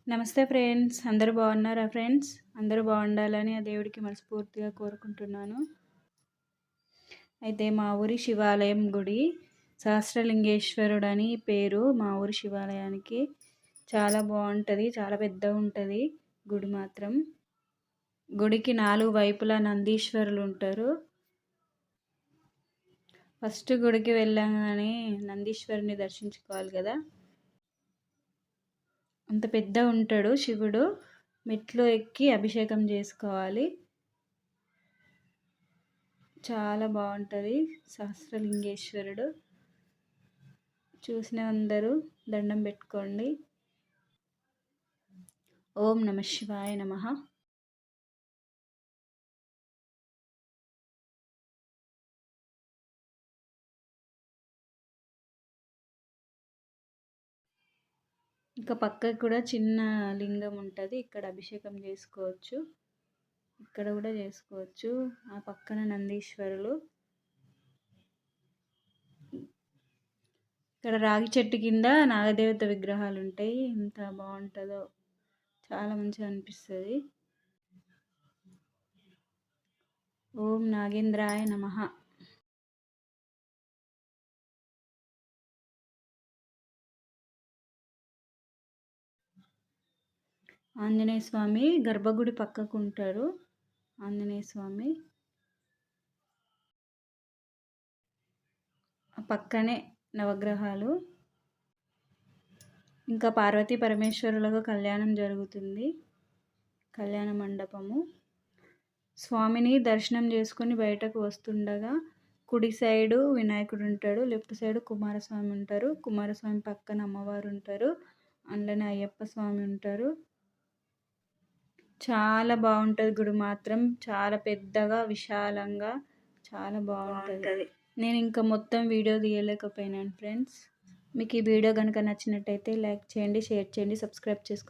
నమస్తే ఫ్రెండ్స్, అందరూ బాగున్నారా ఫ్రెండ్స్? అందరూ బాగుండాలని ఆ దేవుడికి మనస్ఫూర్తిగా కోరుకుంటున్నాను. అయితే మా ఊరి శివాలయం గుడి సహస్రలింగేశ్వరుడని పేరు. మా ఊరి శివాలయానికి చాలా బాగుంటుంది, చాలా పెద్దగా ఉంటుంది గుడి మాత్రం. గుడికి 4 వైపులా నందీశ్వరులు ఉంటారు. ఫస్ట్ గుడికి వెళ్ళగానే నందీశ్వరుని దర్శించుకోవాలి కదా. అంత పెద్ద ఉంటాడు శివుడు. మెట్లు ఎక్కి అభిషేకం చేసుకోవాలి. చాలా బాగుంటుంది సహస్రలింగేశ్వరుడు. చూసిన అందరూ దండం పెట్టుకోండి. ఓం నమ శివాయ నమః. ఇంకా పక్కకు కూడా చిన్న లింగం ఉంటుంది, ఇక్కడ అభిషేకం చేసుకోవచ్చు. ఇక్కడ కూడా చేసుకోవచ్చు. ఆ పక్కన నందీశ్వరులు. ఇక్కడ రాగి చెట్టు కింద నాగదేవత విగ్రహాలు ఉంటాయి. ఎంత బాగుంటుందో, చాలా మంచిగా అనిపిస్తుంది. ఓం నాగేంద్రాయ నమః. ఆంజనేయ స్వామి గర్భగుడి పక్కకు ఉంటారు. ఆంజనేయ స్వామి పక్కనే నవగ్రహాలు. ఇంకా పార్వతీ పరమేశ్వరులకు కళ్యాణం జరుగుతుంది. కళ్యాణ మండపము. స్వామిని దర్శనం చేసుకొని బయటకు వస్తుండగా కుడి సైడు వినాయకుడు ఉంటాడు, లెఫ్ట్ సైడ్ కుమారస్వామి ఉంటారు. కుమారస్వామి పక్కన అమ్మవారు ఉంటారు, అందులోనే అయ్యప్ప స్వామి ఉంటారు. చాలా బాగుంటుంది గుడి మాత్రం. చాలా పెద్దగా విశాలంగా చాలా బాగుంటుంది. నేను ఇంకా మొత్తం వీడియో తీయలేకపోయినాను ఫ్రెండ్స్. మీకు ఈ వీడియో కనుక నచ్చినట్టయితే లైక్ చేయండి, షేర్ చేయండి, సబ్స్క్రైబ్ చేసుకోండి.